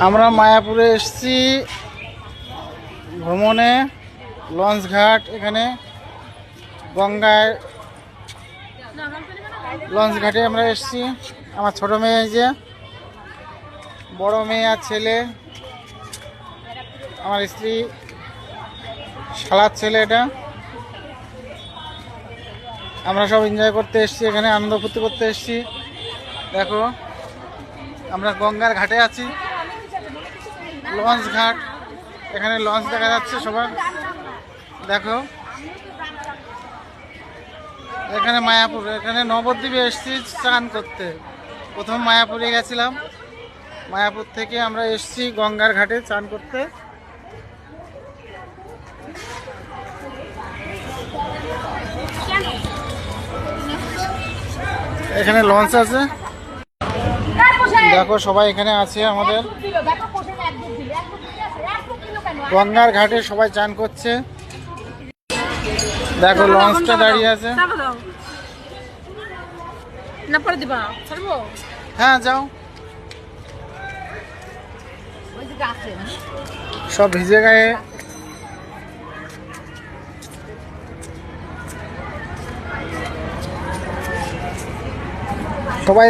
আমরা মায়াপুরে এসেছি ভ্রমণে। লঞ্চ ঘাট এখানে গঙ্গায় লঞ্চ ঘাটে আমরা এসেছি। আমার ছোট মেয়ে, এই যে বড় মেয়ে আর ছেলে, আমার স্ত্রী, শালার ছেলে। এটা আমরা সব এনজয় করতে এসেছি, এখানে আনন্দ ফুর্তি করতে এসেছি। দেখো আমরা গঙ্গার ঘাটে আছি, লঞ্চ ঘাট। এখানে লঞ্চ দেখা যাচ্ছে সবার। দেখো এখানে মায়াপুর, এখানে নবদ্বীপে এসেছি স্নান করতে। প্রথম মায়াপুরে গেছিলাম, মায়াপুর থেকে আমরা এসেছি গঙ্গার ঘাটে স্নান করতে। এখানে লঞ্চ আছে, দেখো সবাই এখানে আছে আমাদের গঙ্গার ঘাটে সবাই চান করছে। দেখো লঞ্চটা দাঁড়িয়ে আছে। হ্যাঁ যাও। সব ভিজে গায়ে